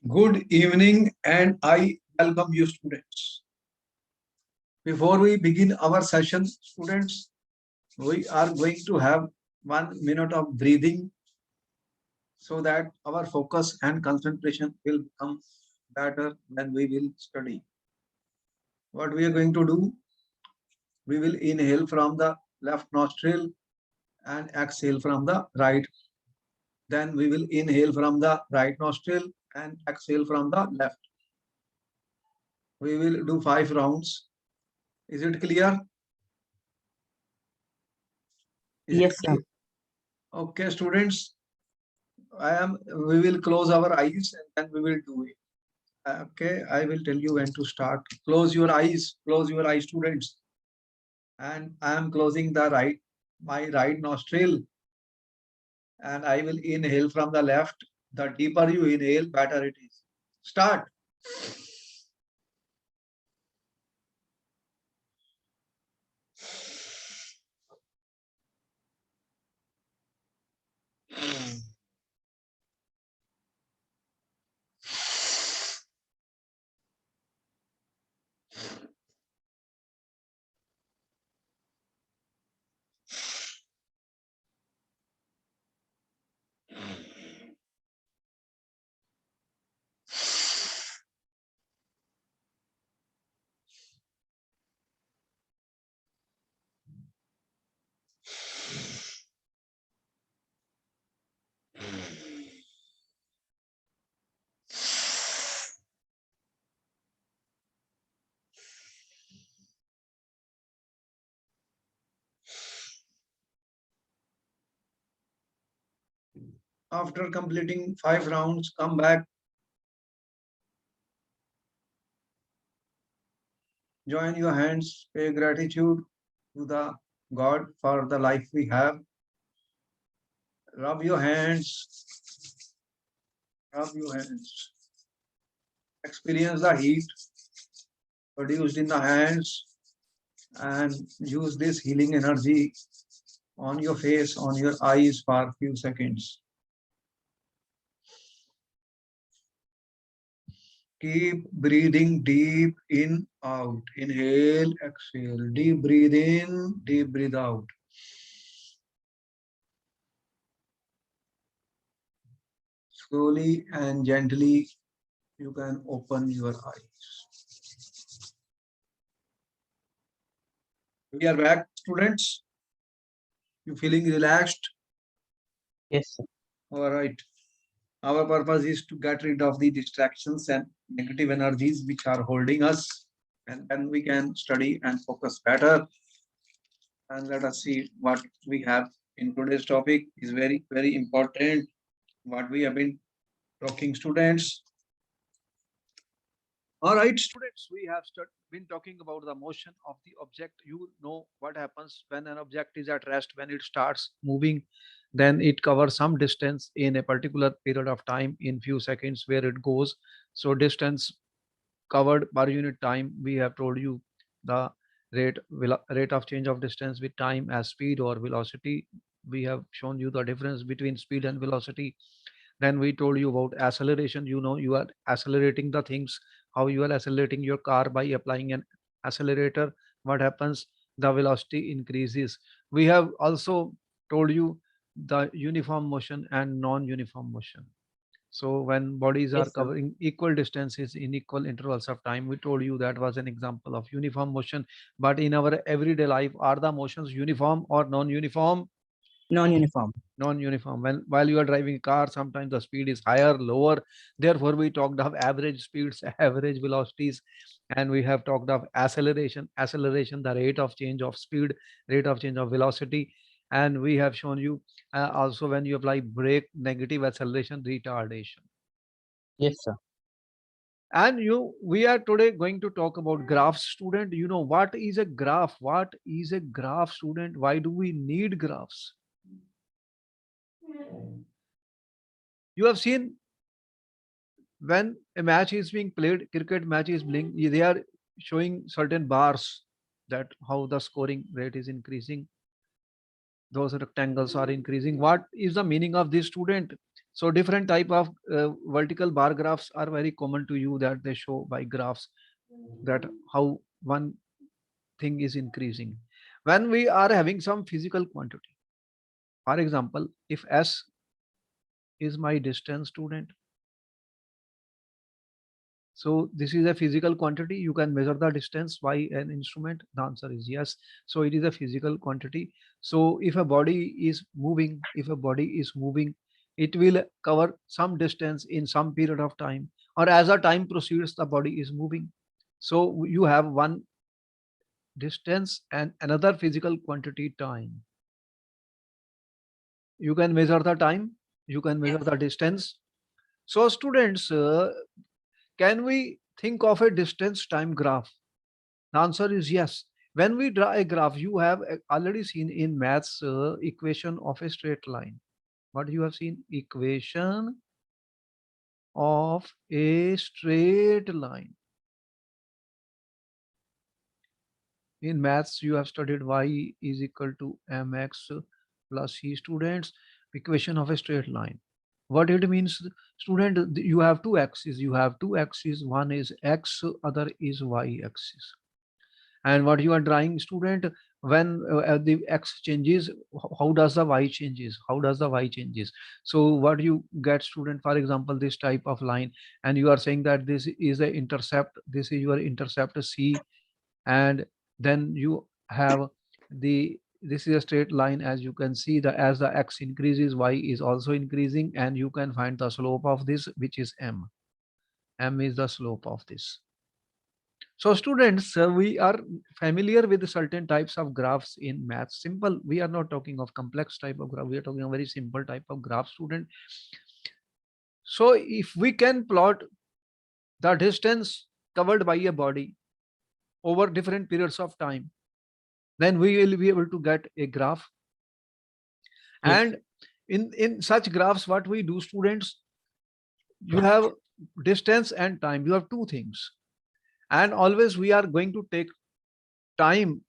Good evening, and I welcome you, students. Before we begin our session, students, we are going to have 1 minute of breathing so that our focus and concentration will become better when we will study. What we are going to do, we will inhale from the left nostril and exhale from the right. Then we will inhale from the right nostril and exhale from the left. We will do 5 rounds. Is it clear? Is it Yes, sir. clear? Okay, students, we will close our eyes and then we will do it. Okay, I will tell you when to start. Close your eyes, students. And I am closing my right nostril, and I will inhale from the left. The deeper you inhale, better it is. Start. After completing 5 rounds, come back. Join your hands. Pay gratitude to the God for the life we have. Rub your hands. Rub your hands. Experience the heat produced in the hands and use this healing energy on your face, on your eyes for a few seconds. Keep breathing deep in, out. Inhale, exhale. Deep breathe in, deep breathe out. Slowly and gently, you can open your eyes. We are back, students. You feeling relaxed? Yes, sir. All right. Our purpose is to get rid of the distractions and negative energies which are holding us, and then we can study and focus better. And let us see what we have in today's topic is very, very important. What we have been talking, students. All right, students, we have been talking about the motion of the object. You know what happens when an object is at rest, when it starts moving, then it covers some distance in a particular period of time in few seconds where it goes. So distance covered per unit time, we have told you the rate of change of distance with time as speed or velocity. We have shown you the difference between speed and velocity. Then we told you about acceleration. You know, you are accelerating the things, how you are accelerating your car by applying an accelerator. What happens? The velocity increases. We have also told you the uniform motion and non-uniform motion. So when bodies are Yes, sir. covering equal distances in equal intervals of time, we told you that was an example of uniform motion. But in our everyday life, are the motions uniform or non-uniform? Non-uniform. Non-uniform. When while you are driving a car, sometimes the speed is higher, lower. Therefore, we talked of average speeds, average velocities, and we have talked of acceleration. Acceleration, the rate of change of speed, rate of change of velocity, and we have shown you also when you apply brake, negative acceleration, retardation. Yes, sir. And we are today going to talk about graphs, student. You know what is a graph? What is a graph, student? Why do we need graphs? You have seen when a match is being played, cricket match is being, they are showing certain bars that how the scoring rate is increasing. Those rectangles are increasing. What is the meaning of this, student? So different type of vertical bar graphs are very common to you, that they show by graphs that how one thing is increasing. When we are having some physical quantity, for example, if S is my distance, student, so this is a physical quantity. You can measure the distance by an instrument. The answer is yes. So it is a physical quantity. So if a body is moving, it will cover some distance in some period of time, or as the time proceeds, the body is moving. So you have one distance and another physical quantity, time. You can measure the time, you can measure the distance. So students, can we think of a distance time graph? The answer is yes. When we draw a graph, you have already seen in maths equation of a straight line. What you have seen? Equation of a straight line. In maths, you have studied y is equal to mx plus c, students. Equation of a straight line. What it means, student, you have two axes. You have two axes. One is x, other is y axis. And what you are drawing, student, when the x changes, how does the y changes? How does the y changes? So what you get, student, for example, this type of line, and you are saying that this is the intercept. This is your intercept c, and then you have the, this is a straight line. As you can see, the as the x increases, y is also increasing, and you can find the slope of this, which is m. M is the slope of this. So students, we are familiar with certain types of graphs in math. Simple, we are not talking of complex type of graph. We are talking of very simple type of graph, student. So if we can plot the distance covered by a body over different periods of time, then we will be able to get a graph. Yes. And in such graphs, what we do, students, you have distance and time. You have two things. And always we are going to take time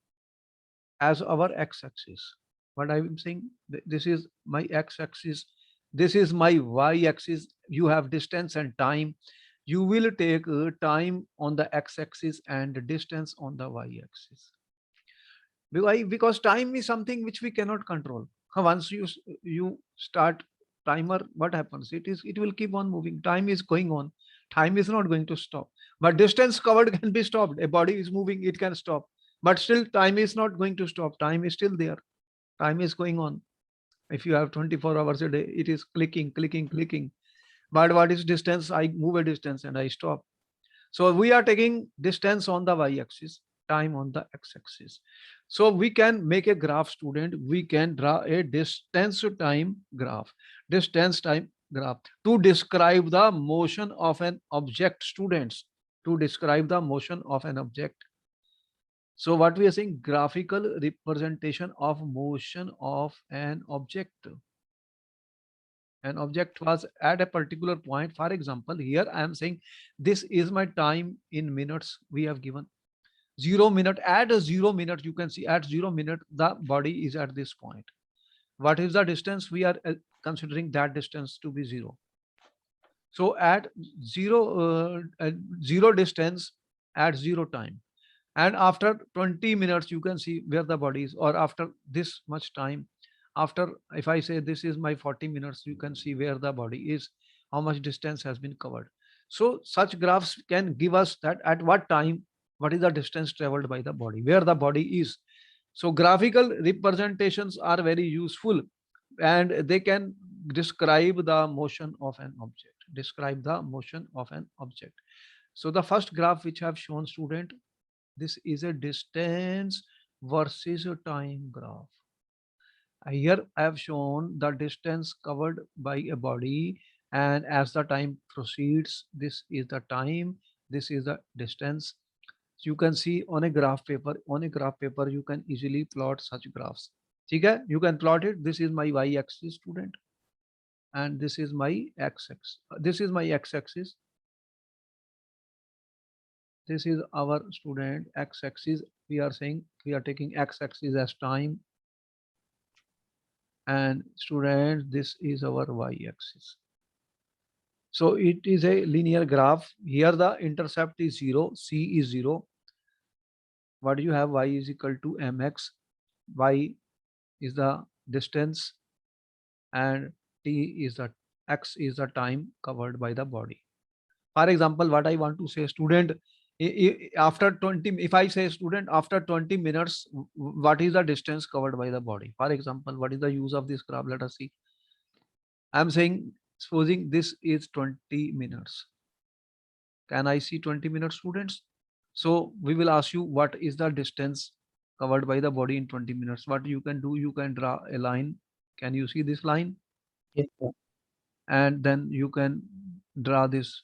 as our x-axis. What I'm saying, this is my x-axis, this is my y-axis. You have distance and time. You will take time on the x-axis and distance on the y-axis. Why? Because time is something which we cannot control. Once you start timer, what happens? It will keep on moving. Time is going on. Time is not going to stop. But distance covered can be stopped. A body is moving, it can stop. But still, time is not going to stop. Time is still there. Time is going on. If you have 24 hours a day, it is clicking, clicking, clicking. But what is distance? I move a distance and I stop. So we are taking distance on the y-axis, time on the x-axis. So we can make a graph, student. We can draw a distance to time graph, distance time graph, to describe the motion of an object, students, to describe the motion of an object. So what we are saying, graphical representation of motion of an object. An object was at a particular point. For example, here I am saying this is my time in minutes. We have given 0 minute. At a 0 minute, you can see at 0 minute, the body is at this point. What is the distance? We are considering that distance to be 0. So at zero distance at 0 time. And after 20 minutes, you can see where the body is, or after this much time, after, if I say this is my 40 minutes, you can see where the body is, how much distance has been covered. So such graphs can give us that at what time, what is the distance traveled by the body, where the body is. So graphical representations are very useful, and they can describe the motion of an object, describe the motion of an object. So the first graph which I have shown, student, this is a distance versus a time graph. Here I have shown the distance covered by a body, and as the time proceeds, this is the time, this is the distance. So you can see on a graph paper, you can easily plot such graphs. Okay? You can plot it. This is my y-axis, student, and this is my x-axis. This is my x-axis. This is our, student, x-axis. We are saying we are taking x-axis as time, and student, this is our y-axis. So it is a linear graph. Here the intercept is 0, c is 0. What do you have? Y is equal to mx. Y is the distance and t is the x is the time covered by the body. For example, what I want to say, student, after 20, if I say student, after 20 minutes, what is the distance covered by the body? For example, what is the use of this graph? Let us see. I'm saying, supposing this is 20 minutes. Can I see 20 minutes, students? So we will ask you what is the distance covered by the body in 20 minutes. What you can do, you can draw a line. Can you see this line? Yes, sir. And then you can draw this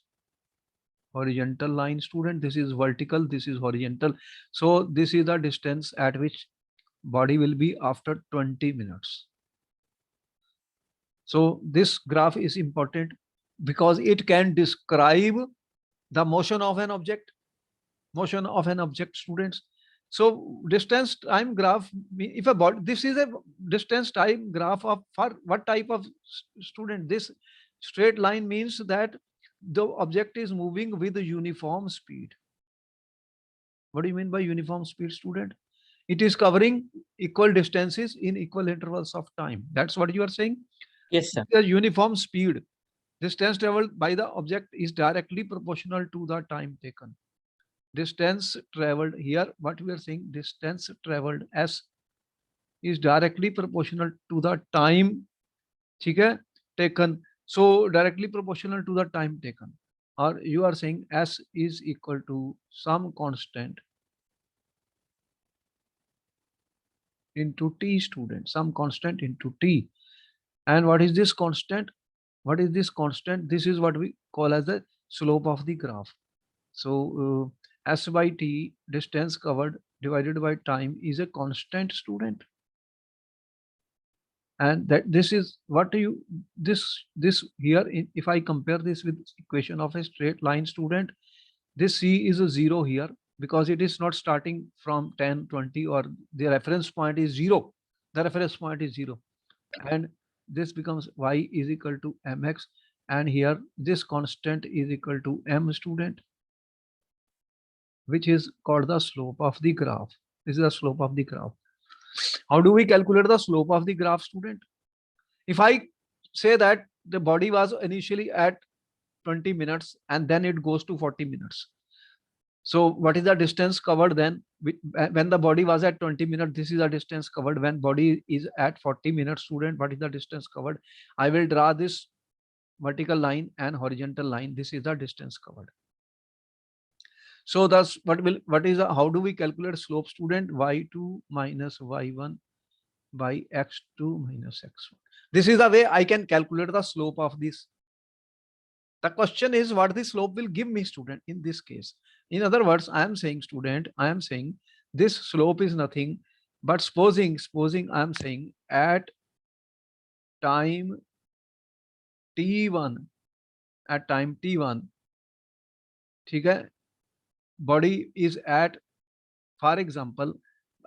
horizontal line, student. This is vertical, this is horizontal. So this is the distance at which body will be after 20 minutes. So this graph is important because it can describe the motion of an object. Motion of an object, students. So distance time graph, if a body, this is a distance time graph of for what type of student? This straight line means that the object is moving with a uniform speed. What do you mean by uniform speed, student? It is covering equal distances in equal intervals of time. That's what you are saying. Yes, sir. The uniform speed, distance traveled by the object is directly proportional to the time taken. Distance traveled here, what we are saying, distance traveled s is directly proportional to the time, ठीक है, taken. So directly proportional to the time taken, or you are saying s is equal to some constant into t, student, some constant into t. And what is this constant? What is this constant? This is what we call as the slope of the graph. So s by t, distance covered divided by time, is a constant, student. And that this is what do you, this here, if I compare this with equation of a straight line, student, this c is a 0 here because it is not starting from 10, 20, or the reference point is 0. The reference point is 0. And this becomes y is equal to mx, and here this constant is equal to m, student, which is called the slope of the graph. This is the slope of the graph. How do we calculate the slope of the graph, student? If I say that the body was initially at 20 minutes and then it goes to 40 minutes. So what is the distance covered then? When the body was at 20 minutes, this is the distance covered. When body is at 40 minutes, student, what is the distance covered? I will draw this vertical line and horizontal line. This is the distance covered. So that's what is how do we calculate slope, student? Y2 minus y1 by x2 minus x1. This is the way I can calculate the slope of this. The question is what the slope will give me, student, in this case. In other words, I am saying, student, I am saying this slope is nothing but supposing I am saying at time t1, at time t1, ठीक है, body is at, for example,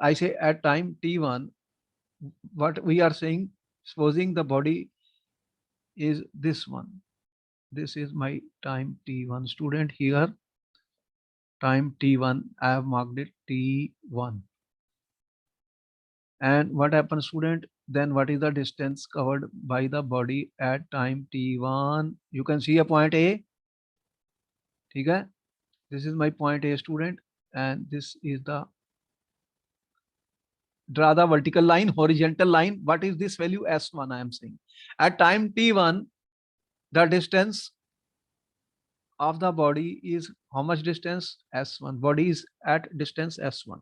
I say at time t1, what we are saying, supposing the body is this one. This is my time t1, student. Here time t1, I have marked it t1. And what happens, student? Then what is the distance covered by the body at time t1? You can see a point A. Okay, this is my point A, student, and this is the, draw the vertical line, horizontal line. What is this value? S1, I am saying. At time t1, the distance of the body is how much distance? S1. Body is at distance S1.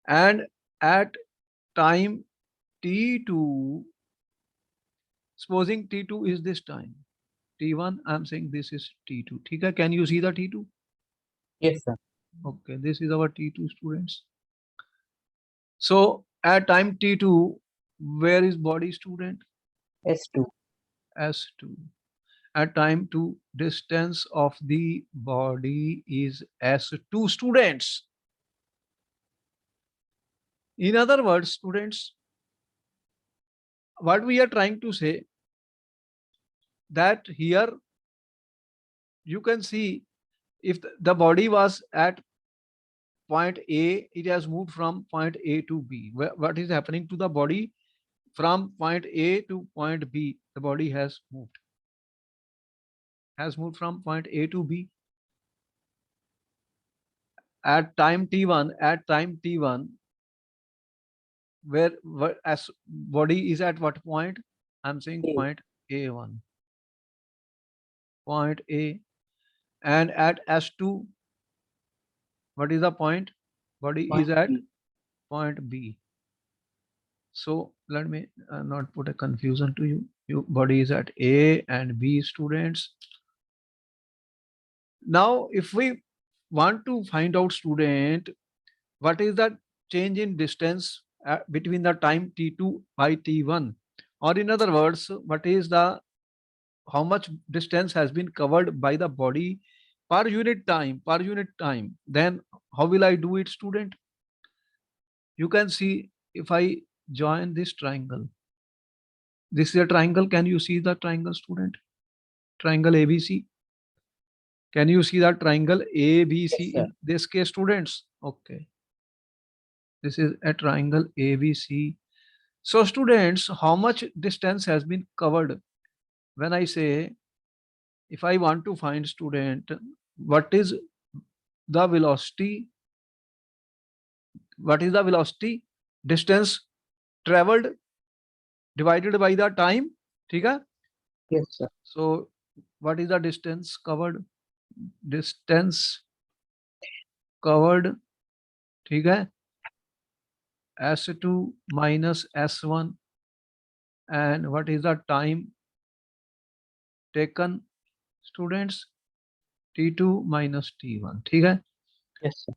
And at time t2, supposing t2 is this time, t1, I'm saying this is t2. Okay, can you see the t2? Yes, sir. Okay, this is our t2, students. So at time t2, where is body, student? S2. S2. At time 2, distance of the body is S2, students. In other words, students, what we are trying to say, that here you can see if the body was at point A, it has moved from point A to B. What is happening to the body from point A to point B? The body has moved from point A to B. At time t1, where as body is at what point? I'm saying A. point A1, point A, and at S2, what is the point? Body is Point at B. point B. So let me not put a confusion to you. Your body is at A and B, students. Now, if we want to find out, student, what is the change in distance between the time t2 by t1, or in other words, what is the how much distance has been covered by the body per unit time, then how will I do it, student? You can see if I join this triangle. This is a triangle. Can you see the triangle, student? Triangle ABC. Can you see the triangle ABC Yes, sir. in this case, students? Okay. This is a triangle ABC. So students, how much distance has been covered? When I say, if I want to find, student, what is the velocity? What is the velocity? Distance traveled divided by the time. ठीक है? Yes, sir. So what is the distance covered? Distance covered, ठीक है? S2 minus S1, and what is the time taken, students? T2 minus T1, ठीक है? Yes, sir.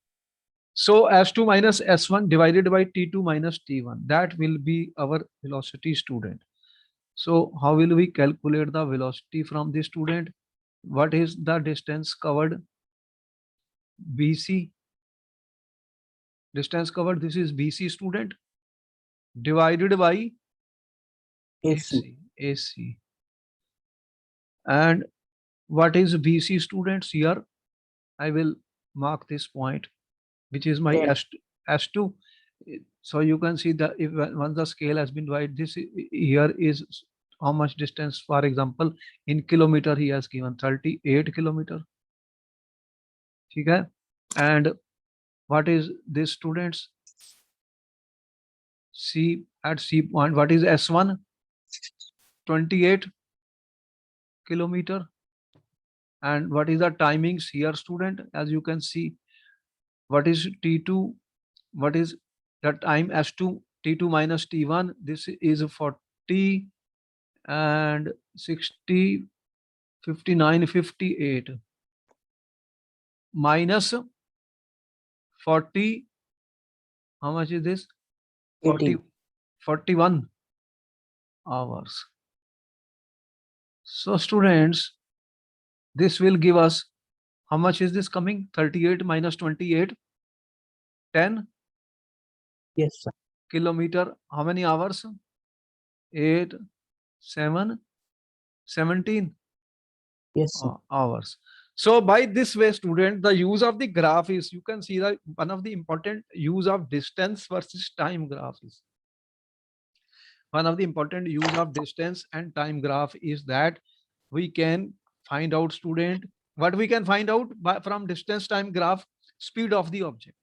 So S2 minus S1 divided by T2 minus T1, that will be our velocity, student. So how will we calculate the velocity from the student? What is the distance covered? BC. Distance covered, this is BC, student, divided by AC. AC. And what is BC, students? Here I will mark this point, which is my 10. S2. So you can see that if once the scale has been divided, this here is how much distance. For example, in kilometer, he has given 38 kilometer. Okay. And what is this, students? C at C point, what is S1? 28 kilometer. And what is the timings here, student? As you can see, what is T2? What is the time S2? T2 minus T1. This is 40 and 60, 59, 58 minus 40. How much is this? 40, 18. 41 hours. So students, this will give us, how much is this coming? 38 minus 28, 10 Yes, sir. kilometer. How many hours? 8, 7, 17 Yes, sir. hours. So by this way, student, the use of the graph is, you can see that one of the important use of distance versus time graph is. One of the important use of distance and time graph is that we can find out, student, what we can find out from distance time graph? Speed of the object.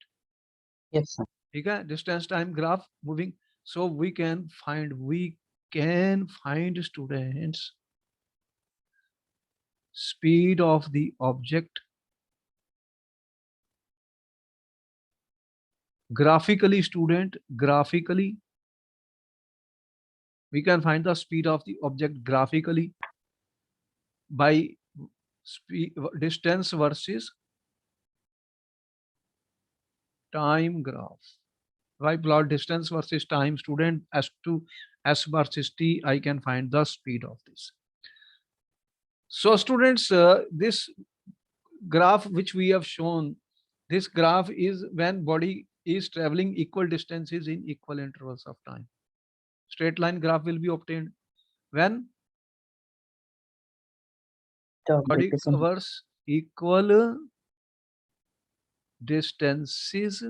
Yes, sir. Okay, distance time graph moving. So we can find students speed of the object graphically, student, graphically. We can find the speed of the object graphically by speed, distance versus time graph. If I plot distance versus time, student, S2, S versus T, I can find the speed of this. So students, this graph which we have shown, this graph is when body is traveling equal distances in equal intervals of time. Straight line graph will be obtained when The Body object is in covers equal distances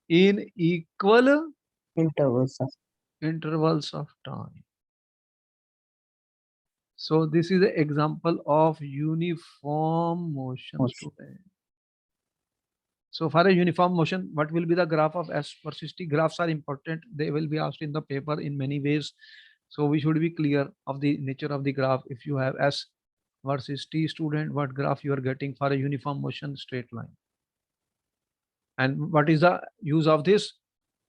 in equal intervals of intervals of time. So this is an example of uniform motion, motion. student. So for a uniform motion, what will be the graph of S versus T? Graphs are important. They will be asked in the paper in many ways. So we should be clear of the nature of the graph. If you have S versus T, student, what graph you are getting for a uniform motion straight line. And what is the use of this?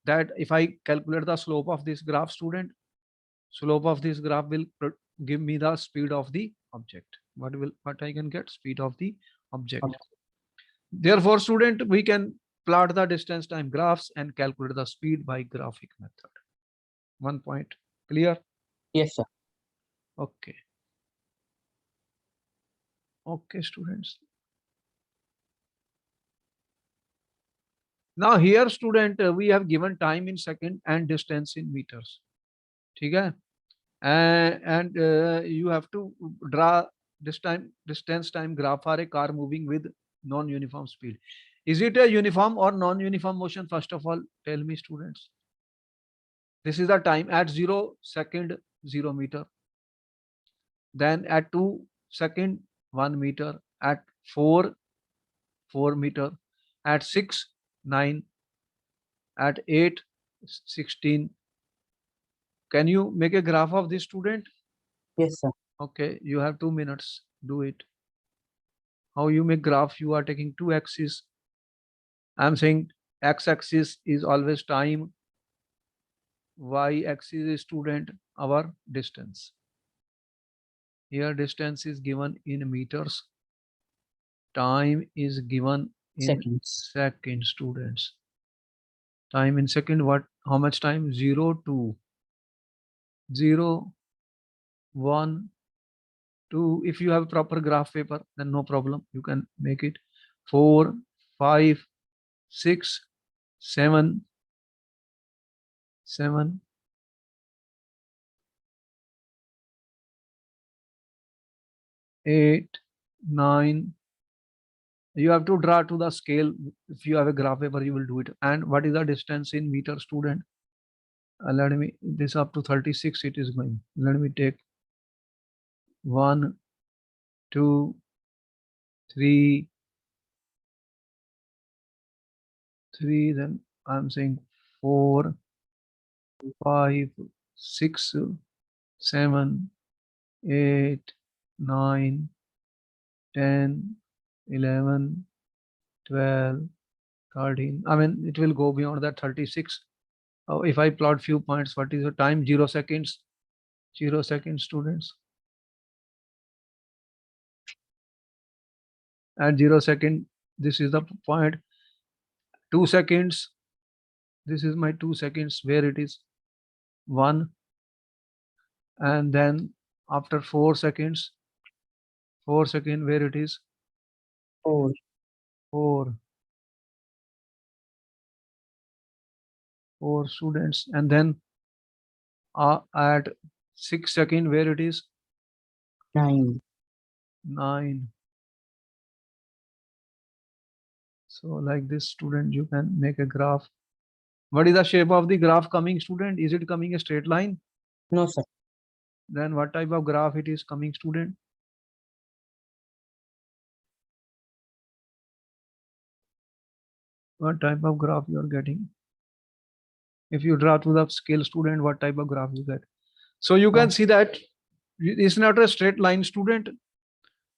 That if I calculate the slope of this graph, student, slope of this graph will give me the speed of the object. What I can get? Speed of the object. Okay. Therefore, student, we can plot the distance time graphs and calculate the speed by graphic method. 1 point clear? Yes, sir. Okay. Okay, students. Now here, student, we have given time in second and distance in meters. Okay? And you have to draw distance time graph for a car moving with non-uniform speed. Is it a uniform or non-uniform motion? First of all, tell me, students. This is the time at 0 second 0 meter. Then at 2 second 1 meter. At 4 meter. At 6 9. At 8 16. Can you make a graph of this, student? Yes, sir. Okay, you have 2 minutes. Do it. How you make graph? You are taking 2 axes. I'm saying x-axis is always time. Y-axis is, student, our distance. Here distance is given in meters. Time is given in Seconds. seconds, students. Time in second, what? How much time? 0 to 0 1 2. If you have proper graph paper, then no problem, you can make it. 4 5 6 7 7 8 9. You have to draw to the scale. If you have a graph paper, you will do it. And what is the distance in meter, student? Let me, this up to 36 it is going. Let me take 1 2 3 3. Then I'm saying 4 5 6 7 8 9 10 11 12 13. I mean, it will go beyond that 36. Oh, if I plot few points, what is the time? 0 seconds. 0 seconds, students. At 0 second, this is the point. 2 seconds. This is my 2 seconds where it is 1. And then after 4 seconds, 4 second where it is 4. 4. 4 students. And then at 6 second where it is 9. 9. So like this, student, you can make a graph. What is the shape of the graph coming, student? Is it coming a straight line? No, sir. Then what type of graph it is coming, student? What type of graph you are getting? If you draw to the scale, student, what type of graph you get? So you can see that it's not a straight line, student.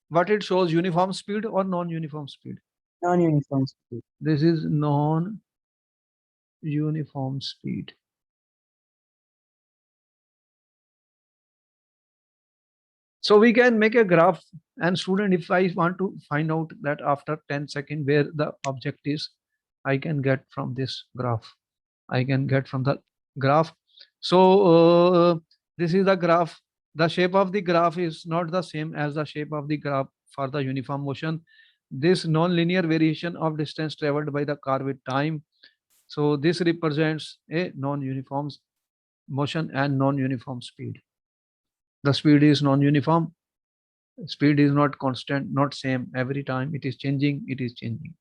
What it shows, uniform speed or non-uniform speed? Non-uniform speed. This is non-uniform speed. So we can make a graph, and student, if I want to find out that after 10 seconds where the object is, I can get from this graph. I can get from the graph. So this is the graph. The shape of the graph is not the same as the shape of the graph for the uniform motion. This non-linear variation of distance traveled by the car with time. So this represents a non-uniform motion and non-uniform speed. The speed is non-uniform. Speed is not constant, not same every time. It is changing. It is changing.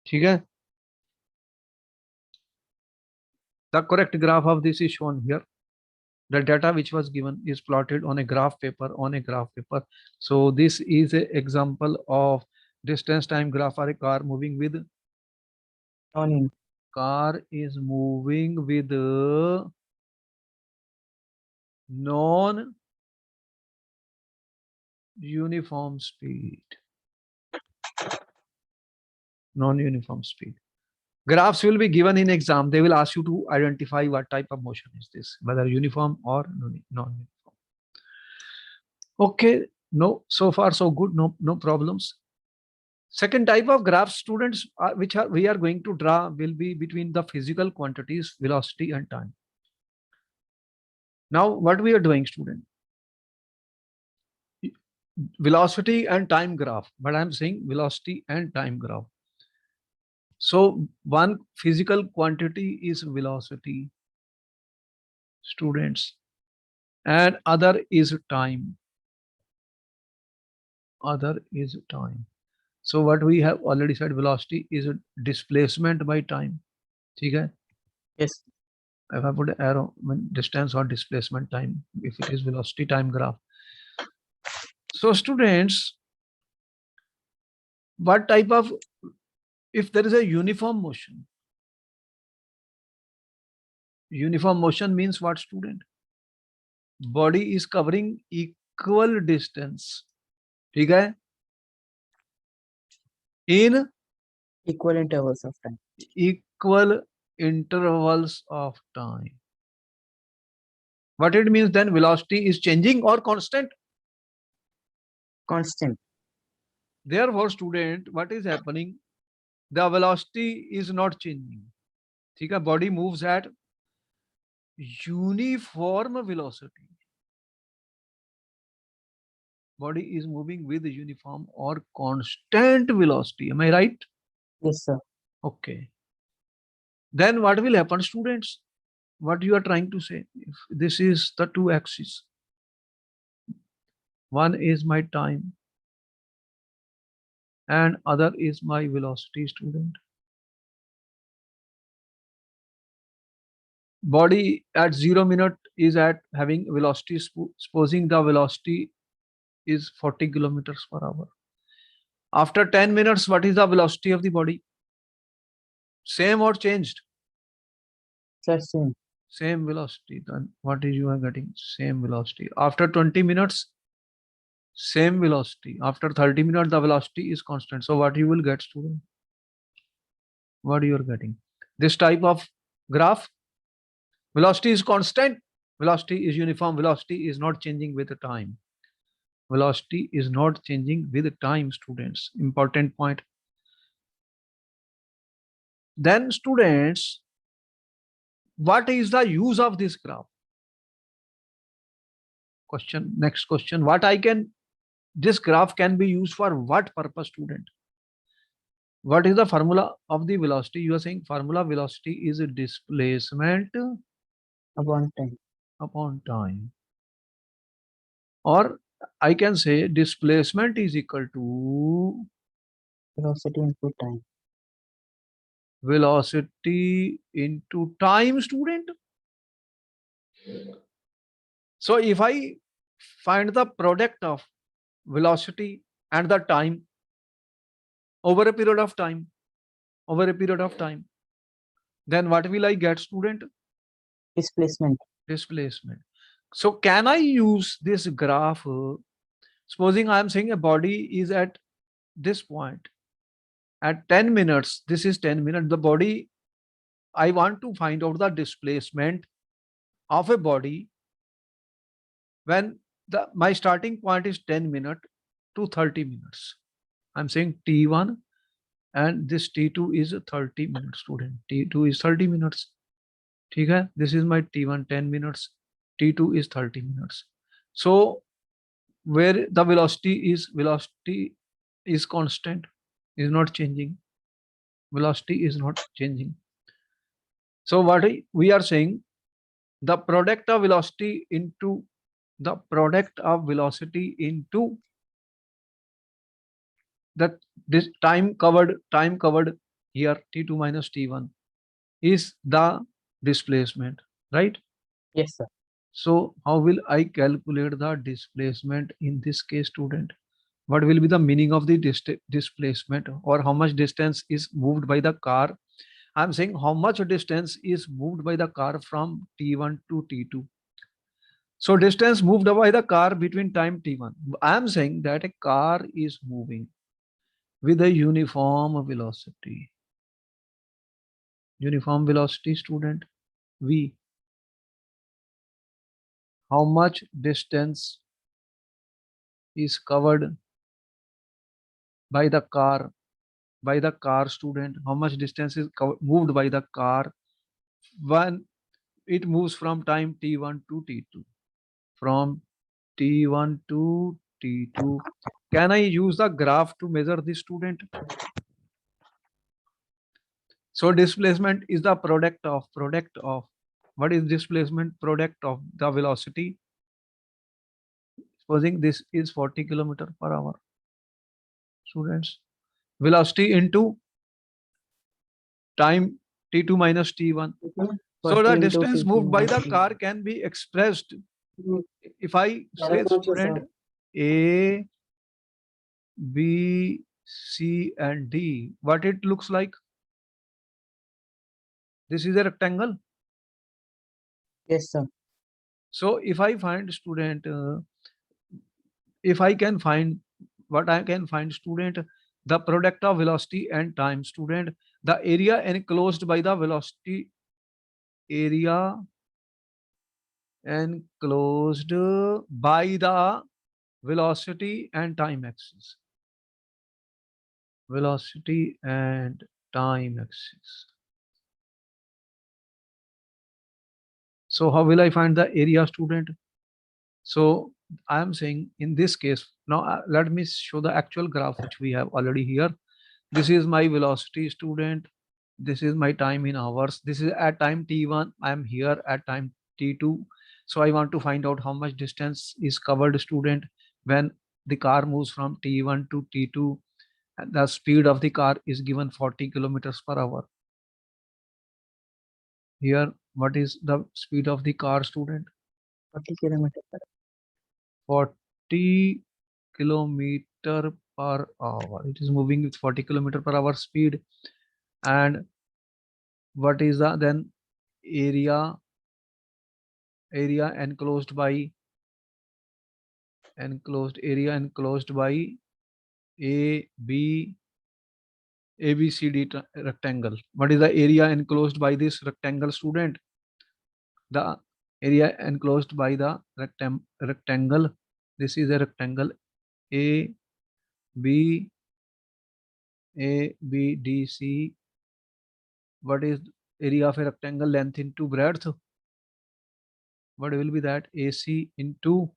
ठीक है? The correct graph of this is shown here. The data which was given is plotted on a graph paper. So this is an example of distance time graph or a car moving with Non-uniform. car is moving with non uniform speed. Non uniform speed. Graphs will be given in exam. They will ask you to identify what type of motion is this, whether uniform or non-uniform. Okay, no, so far so good, no problems. Second type of graphs, students, we are going to draw will be between the physical quantities, velocity and time. Now, what we are doing, student? Velocity and time graph, but I'm saying velocity and time graph. So one physical quantity is velocity, students, and other is time. Other is time. So what we have already said, velocity is a displacement by time. Okay? Yes. If I put an arrow, distance or displacement time, if it is velocity time graph. So students, what type of, if there is a uniform motion means what, student? Body is covering equal distance. Okay? In Equal intervals of time. equal intervals of time. What it means then, velocity is changing or constant? Constant. Therefore, student, what is happening? The velocity is not changing. ठीक है? Body moves at uniform velocity. Body is moving with uniform or constant velocity. Am I right? Yes, sir. Okay. Then what will happen, students? What you are trying to say? If this is the two axes, one is my time and other is my velocity, student. Body at 0 minute is at having velocity, supposing the velocity is 40 kilometers per hour. After 10 minutes, what is the velocity of the body? Same or changed? Sir, same. Same velocity. Then what is you are getting? Same velocity. After 20 minutes, same velocity. After 30 minutes, the velocity is constant. So what you will get, student? What you are getting? This type of graph, velocity is constant, velocity is uniform, velocity is not changing with the time. Velocity is not changing with the time, students. Important point. Then students, what is the use of this graph? Question, next question. This graph can be used for what purpose, student? What is the formula of the velocity? You are saying formula velocity is a displacement Upon time. upon time. Or I can say displacement is equal to Velocity into time. velocity into time, student. So if I find the product of velocity and the time over a period of time, then what will I get, student? Displacement. Displacement. So can I use this graph? Supposing I am saying a body is at this point at 10 minutes. This is 10 minutes. The body, I want to find out the displacement of a body when my starting point is 10 minutes to 30 minutes. I'm saying T1 and this T2 is 30 minutes, student. T2 is 30 minutes. Okay? This is my T1 10 minutes. T2 is 30 minutes. So where the velocity is constant, is not changing. Velocity is not changing. So what we are saying, the product of velocity into the product of velocity into that this time covered here t2 minus t1 is the displacement, right? Yes, sir. So how will I calculate the displacement in this case, student? What will be the meaning of the displacement, or how much distance is moved by the car? I'm saying how much distance is moved by the car from t1 to t2. So distance moved by the car between time t1. I'm saying that a car is moving with a uniform velocity. Uniform velocity, student, v. How much distance is covered by the car, student? How much distance is moved by the car when it moves from time t1 to t2? From t1 to t2. Can I use the graph to measure the student? So displacement is the product of what is displacement? Product of the velocity. Supposing this is 40 kilometer per hour, students. Velocity into time t2 minus t1. So 40 the into distance 50 moved by minus the 3. car can be expressed. If I say student A, B, C and D, what it looks like? This is a rectangle. Yes, sir. So if I find student, if I can find what I can find student, the product of velocity and time, student, the area enclosed by the velocity, area enclosed by the velocity and time axis. Velocity and time axis. So how will I find the area, student? So I am saying in this case, now let me show the actual graph which we have already here. This is my velocity, student. This is my time in hours. This is at time t1. I am here at time t2. So I want to find out how much distance is covered, student, when the car moves from t1 to t2. And the speed of the car is given 40 kilometers per hour. Here, what is the speed of the car, student? 40 kilometer per 40 kilometer per hour. It is moving with 40 kilometer per hour speed. And what is the then area enclosed by a b ABCD rectangle? What is the area enclosed by this rectangle, student? The area enclosed by the rectangle. This is a rectangle A B D C. What is area of a rectangle? Length into breadth. What will be that? AC into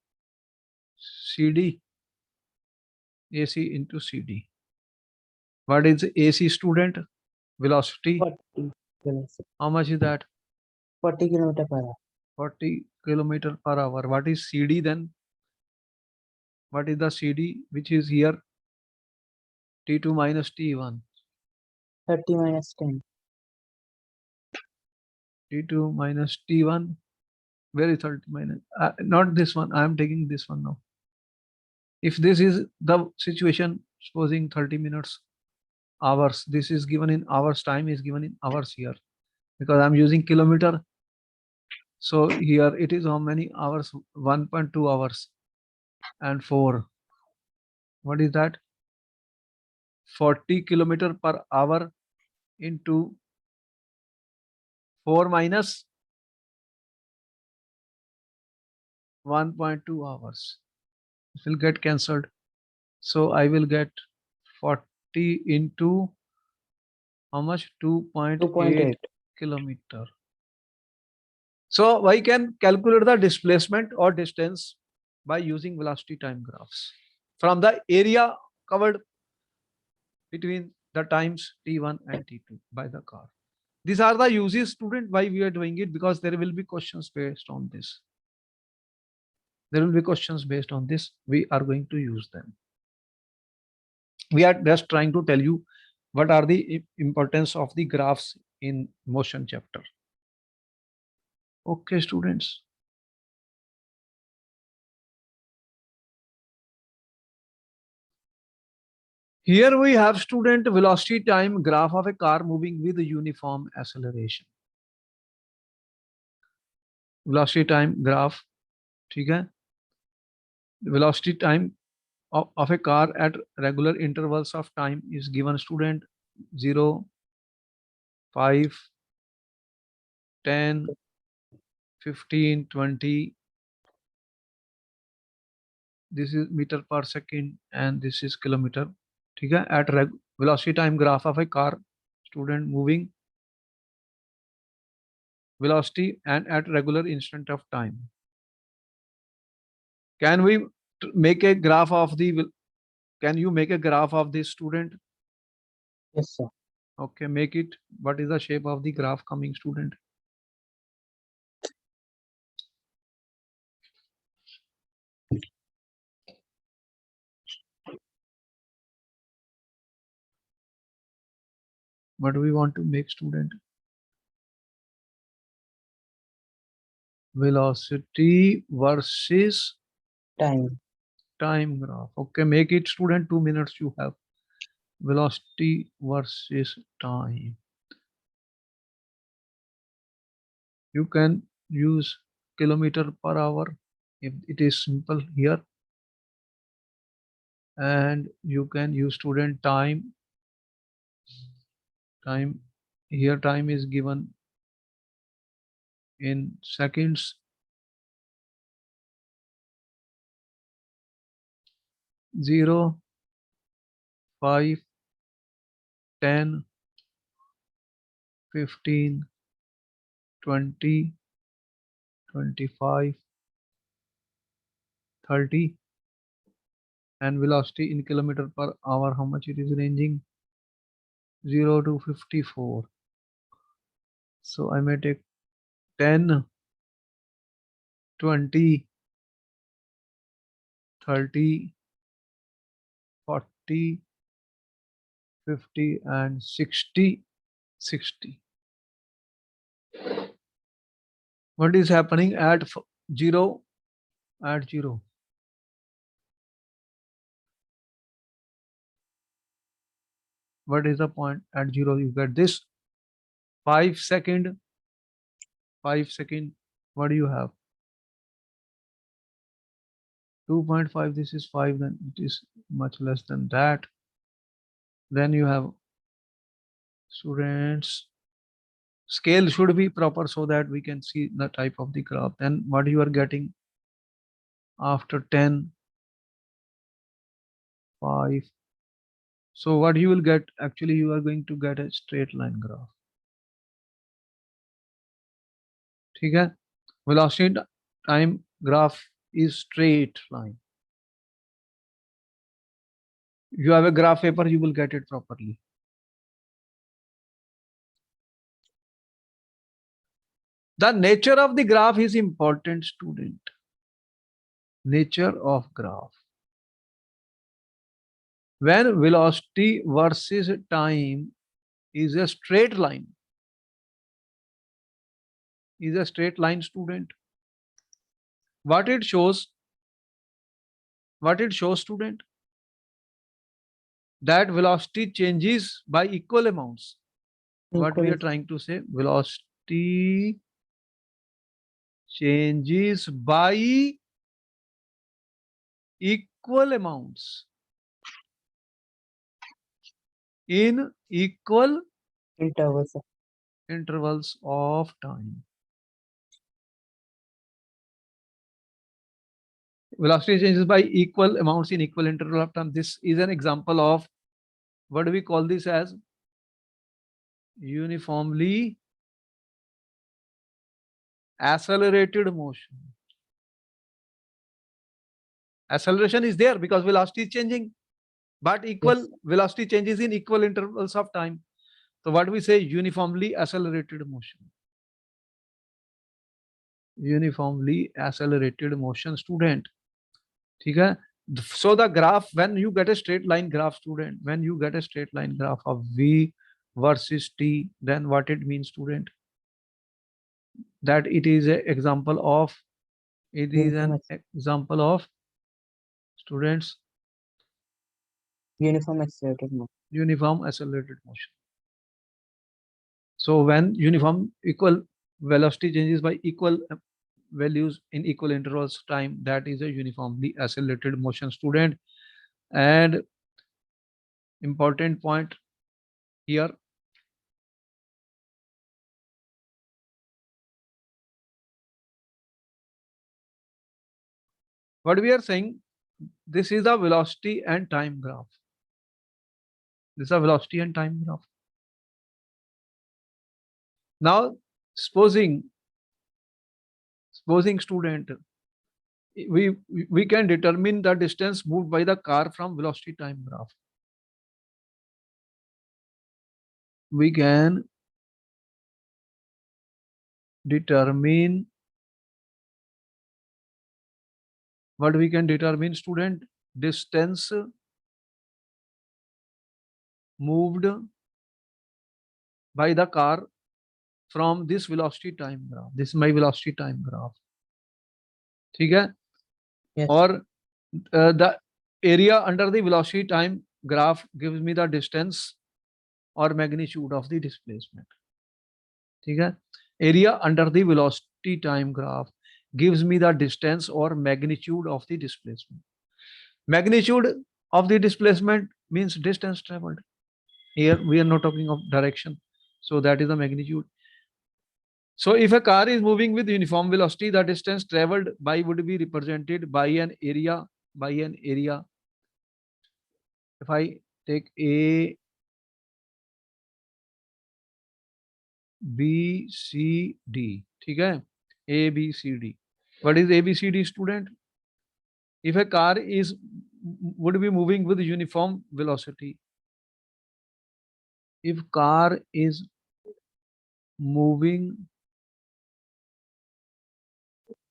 CD. AC into CD. What is AC, student? Velocity. 40 velocity. How much is that? 40 kilometer per hour. 40 kilometer per hour. What is CD then? What is the CD which is here? T2 minus T1. 30 minus 10. T2 minus T1. Where is 30 minus? Not this one. I am taking this one now. If this is the situation, supposing 30 minutes, hours, this is given in hours, time is given in hours here because I'm using kilometer. So here it is how many hours? 1.2 hours and 4. What is that? 40 kilometer per hour into 4 minus 1.2 hours. It will get cancelled. So I will get 40 into how much? 2.8 2.8. kilometer. So I can calculate the displacement or distance by using velocity time graphs from the area covered between the times t1 and t2 by the car. These are the uses, student, why we are doing it, because there will be questions based on this. There will be questions based on this. We are going to use them. We are just trying to tell you what are the importance of the graphs in motion chapter. Okay, students. Here we have student velocity time graph of a car moving with uniform acceleration. Velocity time graph, ठीक है? Velocity time of a car at regular intervals of time is given student 0, 5, 10, 15, 20. This is meter per second and this is kilometer. ठीक है? At velocity time graph of a car student moving velocity and at regular instant of time. Can we make a graph of the, can you make a graph of this student? Yes, sir. Okay, make it. What is the shape of the graph coming student? What do we want to make student? Velocity versus Time. time graph. Okay, make it student. 2 minutes you have. Velocity versus time. You can use kilometer per hour if it is simple here. And you can use student time. Time here, time is given in seconds. 0, 5, 10, 15, 20, 25, 30, and velocity in kilometer per hour, how much it is ranging? 0 to 54. So I may take 10, 20, 30, 40, 50, and 60. What is happening at 0? At 0. What is the point at 0? You get this 5 second. 5 second. What do you have? 2.5. This is 5. Then it is much less than that. Then you have students. Scale should be proper so that we can see the type of the graph. Then what you are getting after 10, 5. So what you will get, actually you are going to get a straight line graph. ठीक है? Velocity time graph is straight line. You have a graph paper, you will get it properly. The nature of the graph is important, student. Nature of graph. When velocity versus time is a straight line, student, what it shows, student, that velocity changes by equal amounts. What we are trying to say, velocity changes by equal amounts in equal intervals of time. Velocity changes by equal amounts in equal interval of time. This is an example of, what do we call this as? Uniformly accelerated motion. Acceleration is there because velocity is changing, but equal velocity changes in equal intervals of time. So what we say, uniformly accelerated motion. uniformly accelerated motion student. ठीक है? So the graph, when you get a straight line graph student, when you get a straight line graph of V versus T, then what it means student? That it is an example of, it is Uniform, an example of students uniform accelerated motion. uniform accelerated motion. So when uniform equal velocity changes by equal values in equal intervals time, that is a uniformly accelerated motion student. And important point here, what we are saying, this is the velocity and time graph. This is a velocity and time graph. Now, supposing student, we can determine the distance moved by the car from velocity time graph. We can determine, what we can determine student, distance moved by the car from this velocity time graph. This is my velocity time graph. ठीक है? Yes. Or the area under the velocity time graph gives me the distance or magnitude of the displacement. ठीक है? Area under the velocity time graph gives me the distance or magnitude of the displacement. Magnitude of the displacement means distance traveled. Here we are not talking of direction. So that is the magnitude. So if a car is moving with uniform velocity, the distance traveled by would be represented by an area, If I take A, B, C, D, ठीक है? A, B, C, D. What is A, B, C, D student? If a car is would be moving with uniform velocity, if car is moving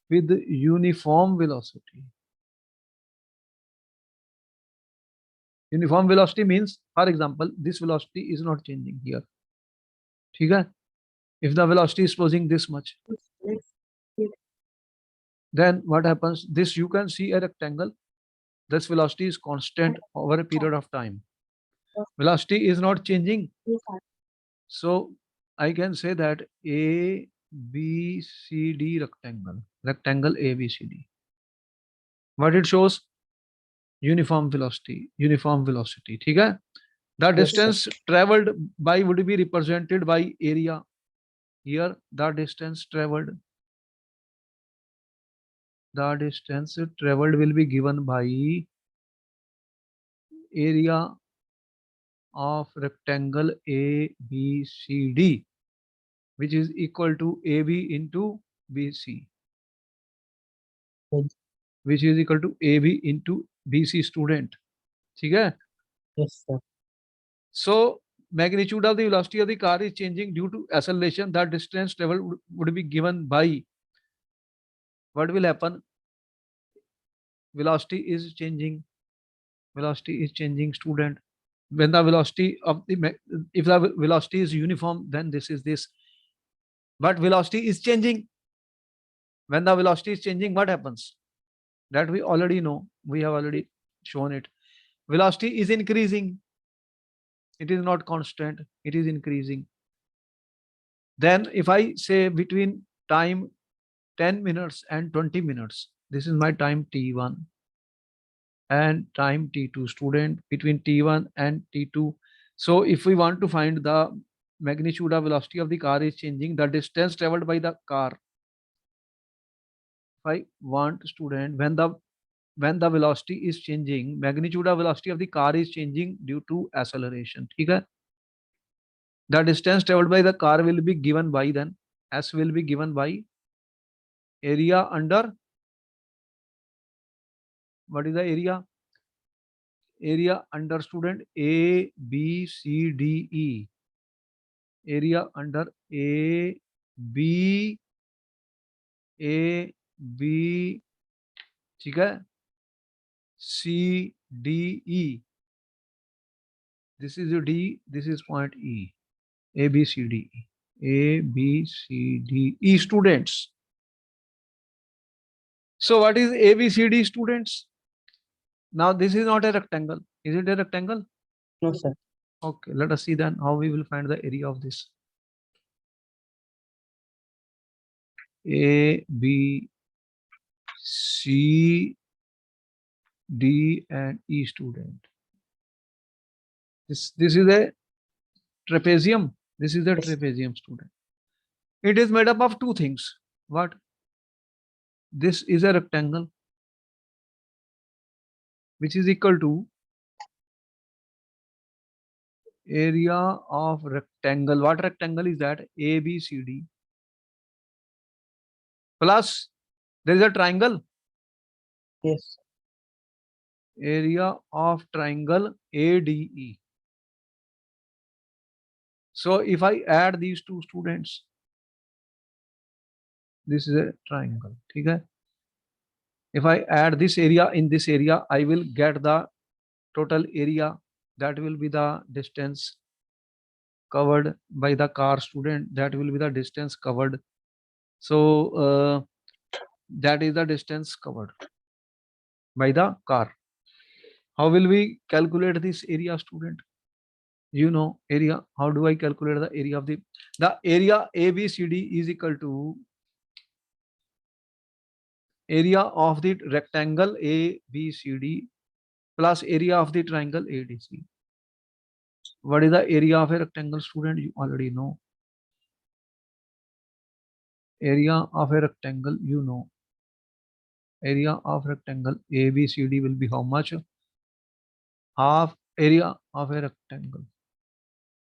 with uniform velocity, uniform velocity means, for example, this velocity is not changing here. ठीक है? If the velocity is supposing this much, then what happens? This you can see a rectangle. This velocity is constant over a period of time. Velocity is not changing. So I can say that A, B, C, D rectangle A, B, C, D. What it shows? Uniform velocity. ठीक है? The Yes, sir. distance traveled by would be represented by area. Here the distance traveled will be given by area of rectangle ABCD, which is equal to AB into BC, Yes. which is equal to AB into BC student. ठीक है? Yes, sir. So magnitude of the velocity of the car is changing due to acceleration. That distance traveled would be given by, what will happen? Velocity is changing. Velocity is changing student. When the velocity of the, if the velocity is uniform, then this is this. But velocity is changing. When the velocity is changing, what happens? That we already know. We have already shown it. Velocity is increasing. It is not constant. It is increasing. Then if I say between time 10 minutes and 20 minutes, this is my time T1 and time T2 student, between T1 and T2. So if we want to find the magnitude of velocity of the car is changing, the distance traveled by the car. If I want student, when the velocity is changing, magnitude of velocity of the car is changing due to acceleration. ठीक है? The distance traveled by the car will be given by, then S will be given by area under, what is the area? Area under student A, B, C, D, E. Area under A, B, A B, ठीक है, C D E. This is your D, this is point E. A B C D E. A B C D E students. So what is A B C D students? Now this is not a rectangle. Is it a rectangle? No, sir. Okay, let us see then how we will find the area of this. A B C D and E student. This is a trapezium. This is a Yes. trapezium student. It is made up of two things. What? This is a rectangle which is equal to area of rectangle. What rectangle is that? A B C D plus there is a triangle, Yes. area of triangle ADE. So if I add these two students, this is a triangle. Okay? If I add this area in this area, I will get the total area. That will be the distance covered by the car student. That will be the distance covered. So that is the distance covered by the car. How will we calculate this area, student? You know area. How do I calculate the area of the area ABCD is equal to area of the rectangle ABCD plus area of the triangle ADC. What is the area of a rectangle, student? You already know. Area of a rectangle, you know. Area of rectangle ABCD will be how much? Half area of a rectangle.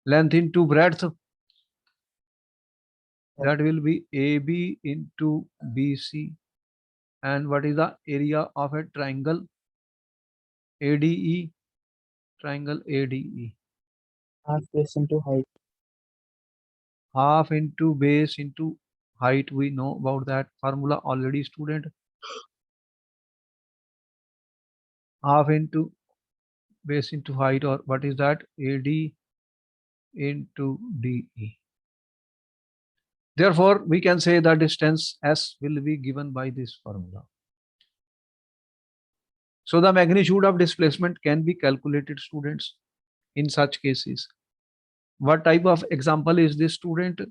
Length into breadth. That will be AB into BC. And what is the area of a triangle? ADE. Triangle ADE. Half base into height. Half into base into height. We know about that formula already, student. Half into base into height, or what is that? AD into DE. Therefore, we can say the distance S will be given by this formula. So the magnitude of displacement can be calculated, students, in such cases. What type of example is this, student?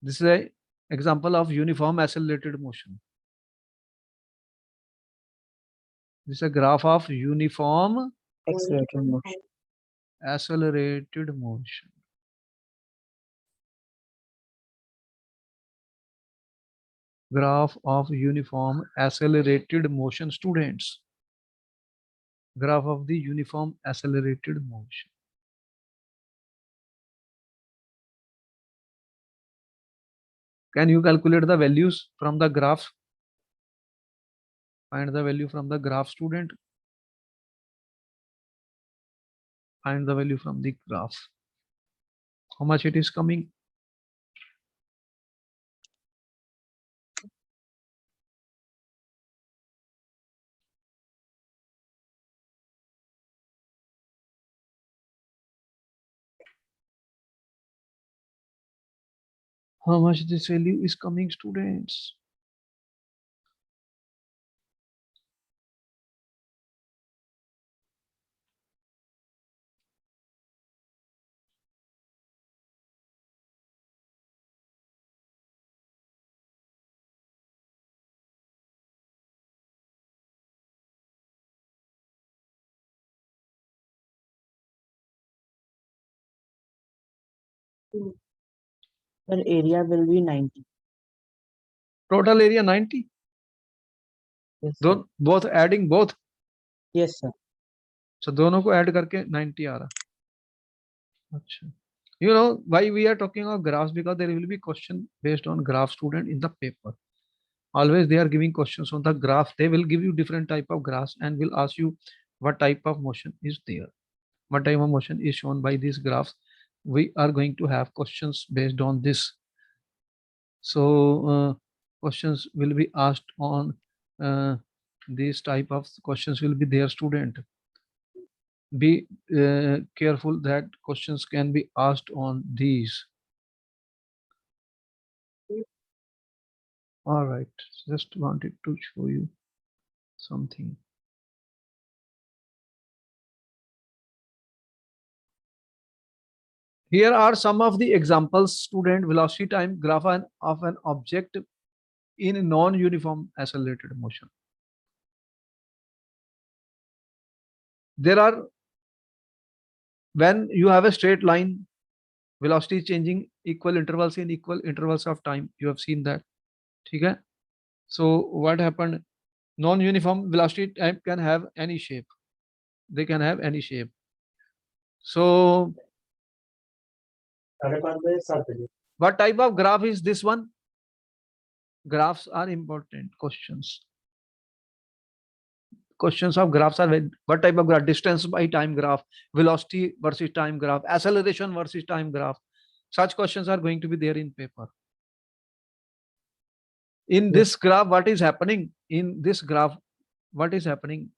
This is a example of uniform accelerated motion. This is a graph of uniform Accelerated motion. accelerated motion. Graph of uniform accelerated motion, students. Graph of the uniform accelerated motion. Can you calculate the values from the graph? Find the value from the graph, student. Find the value from the graph. How much it is coming? How much this value is coming, students? Sir, area will be 90. Total area 90. Yes, sir. Both adding both. Yes, sir. So दोनों को add करके 90 आ रहा. अच्छा. You know why we are talking about graphs? Because there will be question based on graph, student, in the paper. Always they are giving questions on the graph. They will give you different type of graphs and will ask you what type of motion is there. What type of motion is shown by these graphs. We are going to have questions based on this. So questions will be asked on these type of questions will be there, student. Be careful that questions can be asked on these. All right, just wanted to show you something. Here are some of the examples, student. Velocity time graph of an object in non-uniform accelerated motion. There are, when you have a straight line, velocity is changing equal intervals in equal intervals of time. You have seen that. Okay. So what happened? Non-uniform velocity time can have any shape. They can have any shape. So what type of graph is this one? Graphs are important questions. Questions of graphs are what type of graph? Distance by time graph, velocity versus time graph, acceleration versus time graph. Such questions are going to be there in paper. In this graph, what is happening? In this graph, what is happening?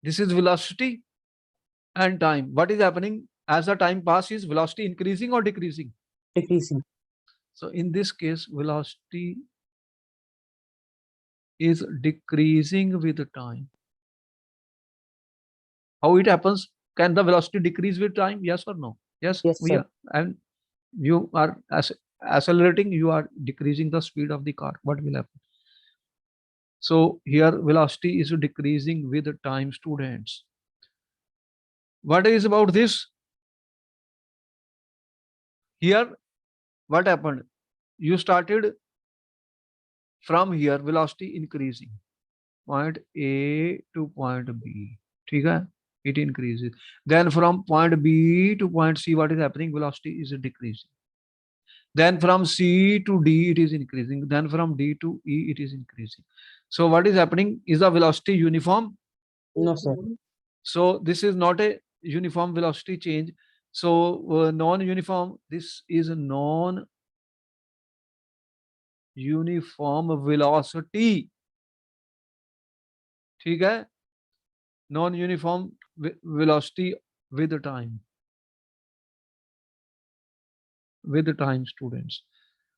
This is velocity and time. What is happening as the time passes? Velocity increasing or decreasing? Decreasing. So in this case, velocity is decreasing with time. How it happens? Can the velocity decrease with time? Yes or no? Yes, Yes, we sir. are. And you are accelerating, you are decreasing the speed of the car. What will happen? So here velocity is decreasing with time, students. What is about this? Here, what happened? You started from here, velocity increasing. Point A to point B. Okay? It increases. Then from point B to point C, what is happening? Velocity is decreasing. Then from C to D, it is increasing. Then from D to E, it is increasing. So what is happening? Is the velocity uniform? No, sir. So this is not a uniform velocity change. So non-uniform, this is a non-uniform velocity. ठीक है? Non-uniform velocity with the time. With the time, students.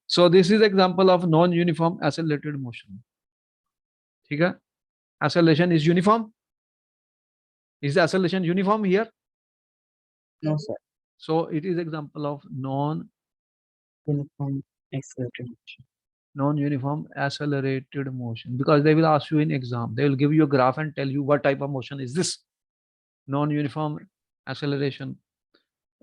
So this is example of non-uniform accelerated motion. ठीक है? Acceleration is uniform. Is the acceleration uniform here? No, sir. So it is example of Uniform accelerated motion. non-uniform accelerated motion, because they will ask you in exam. They will give you a graph and tell you what type of motion is this. Non-uniform acceleration.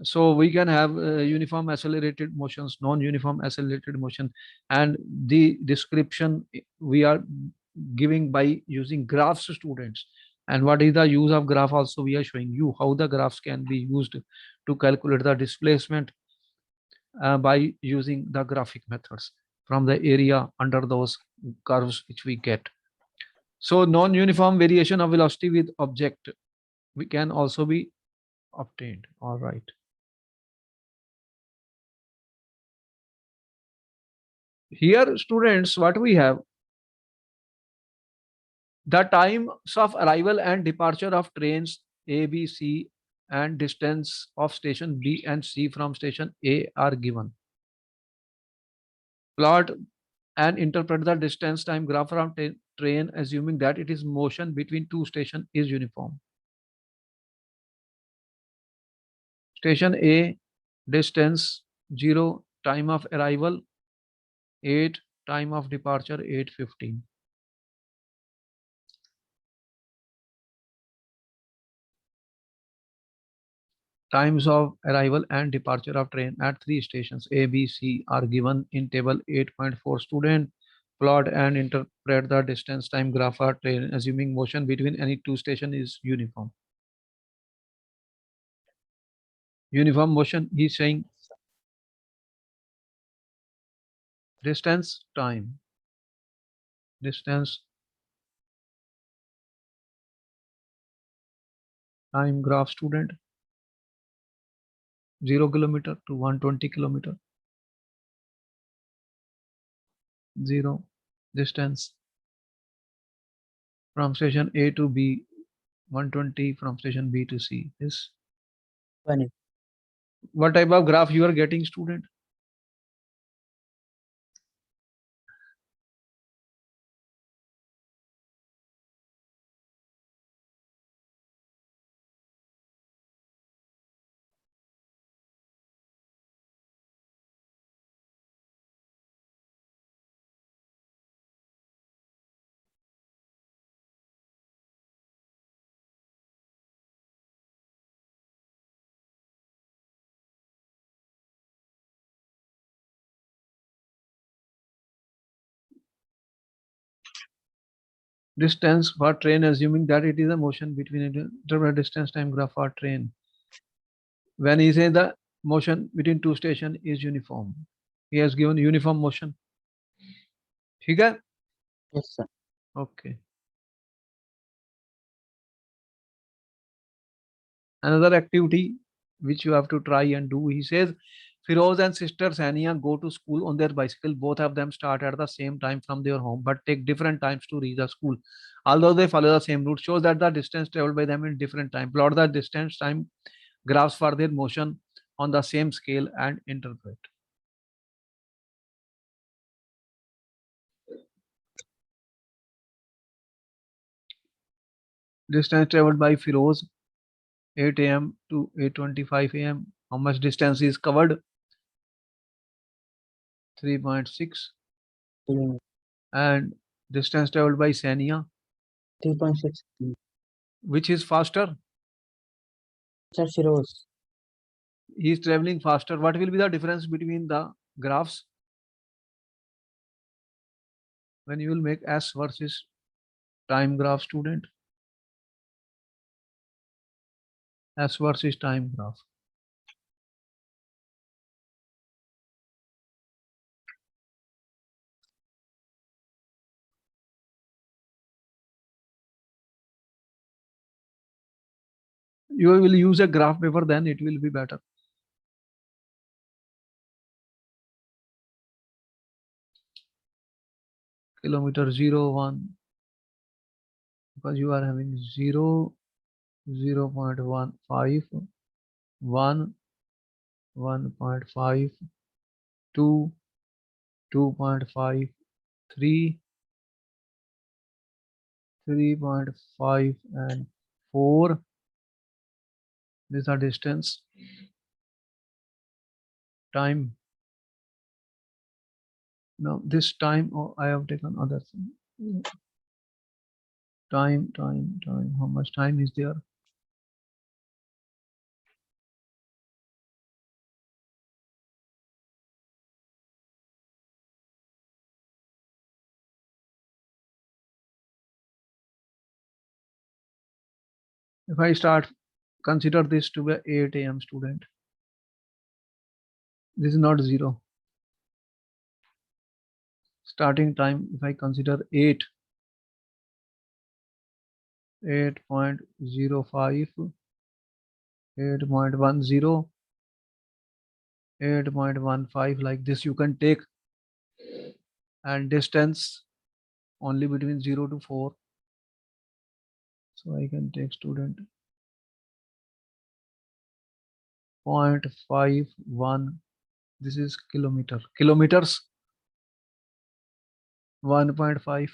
So we can have uniform accelerated motions, non-uniform accelerated motion, and the description we are giving by using graphs, students. And what is the use of graph? Also we are showing you how the graphs can be used to calculate the displacement by using the graphic methods from the area under those curves which we get. So non-uniform variation of velocity with object we can also be obtained. All right. Here, students, what we have, the times of arrival and departure of trains A, B, C, and distance of station B and C from station A are given. Plot and interpret the distance time graph from train, assuming that it is motion between two stations is uniform. Station A, distance 0, time of arrival 8, time of departure 8:15. Times of arrival and departure of train at three stations A, B, C are given in table 8.4. Student, plot and interpret the distance time graph of train, assuming motion between any two stations is uniform. Uniform motion, he is saying distance, time. Distance, time graph, student. 0 kilometer to 120 kilometer. 0. Distance from station A to B, 120 from station B to C. This, 20. what type of graph you are getting, student? Distance for train, assuming that it is a motion between interval distance time graph for train. When he says the motion between two station is uniform, he has given uniform motion. ठीक है? Yes, sir. Okay. Another activity which you have to try and do, he says, Firoz and sister Sania go to school on their bicycle. Both of them start at the same time from their home, but take different times to reach the school. Although they follow the same route, shows that the distance traveled by them in different time. Plot the distance time graphs for their motion on the same scale and interpret. Distance traveled by Firoz, 8 a.m. to 8:25 a.m. How much distance is covered? 3.6. Kilometer. And distance traveled by Sania, 3.6. which is faster? Sir, Firoz. He is traveling faster. What will be the difference between the graphs when you will make S versus time graph, student? S versus time graph. You will use a graph paper, then it will be better. Kilometer 0, 1, because you are having 0, 0.15, 1, 1.5, 2, 2.5, 3, 3.5, and 4. These are distance. Time. Now this time, oh, I have taken other thing. Time. How much time is there? If I start, consider this to be 8 a.m. student. This is not 0. Starting time, if I consider 8, 8.05, 8.10, 8.15, like this you can take, and distance only between 0 to 4. So I can take student 0.51. This is kilometer. Kilometers 1.5,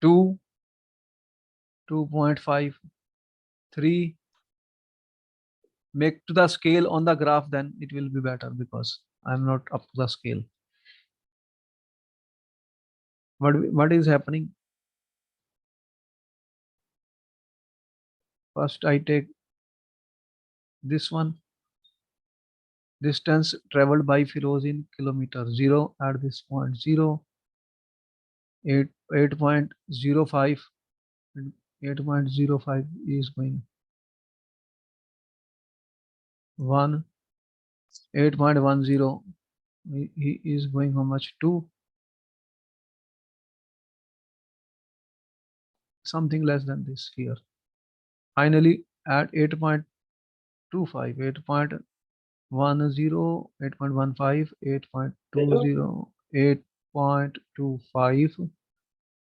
2, 2.5, 3. Make to the scale on the graph, then it will be better because I'm not up to the scale. What is happening? First I take this one. Distance traveled by Firoz in kilometers. 0 at this point. 0, 8.05. 8.05 is going 1. 8.10. He is going how much? 2. Something less than this here. Finally, at 8.25, 8.10, 8.15, 8.20, 8, 0.25.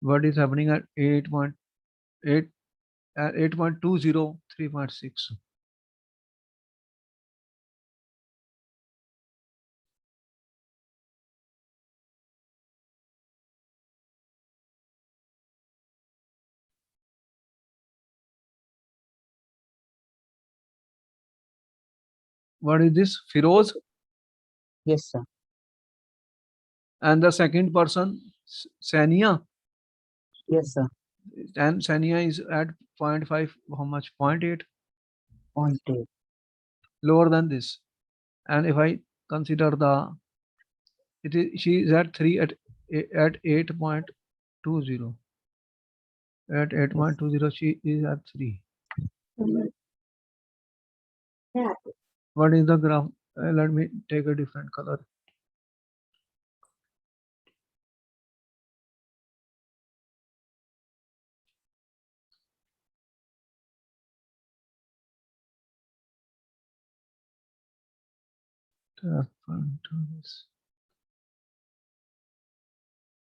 What is happening at 8.8 at 8.20, 3.6. What is this? Firoz. Yes, sir. And the second person, Sania. Yes, sir. And Sania is at 0.5. How much? 0.8. 0.8. Lower than this. And if I consider the, it is, she is at 3 at 8.20. At 8.20, she is at 3. What is the graph? Let me take a different color.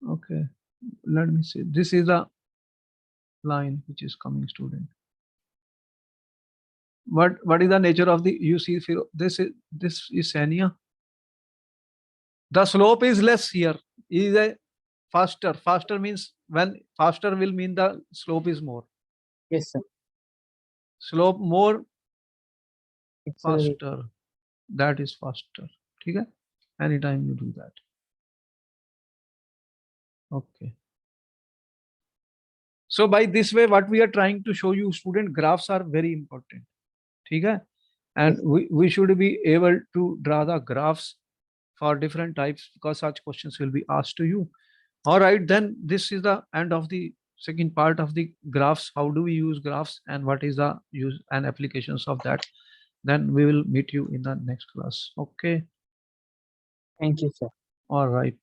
Okay, let me see. This is the line which is coming, student. What is the nature of the, you see, this is Sania. The slope is less here. Is a faster. Faster means, when faster will mean the slope is more. Yes, sir. Slope more, Accelerate. faster. That is faster. Okay. Anytime you do that. Okay. So by this way, what we are trying to show you, student, graphs are very important. Okay. And we should be able to draw the graphs for different types, because such questions will be asked to you. All right, then this is the end of the second part of the graphs. How do we use graphs and what is the use and applications of that? Then we will meet you in the next class. Okay. Thank you, sir. All right.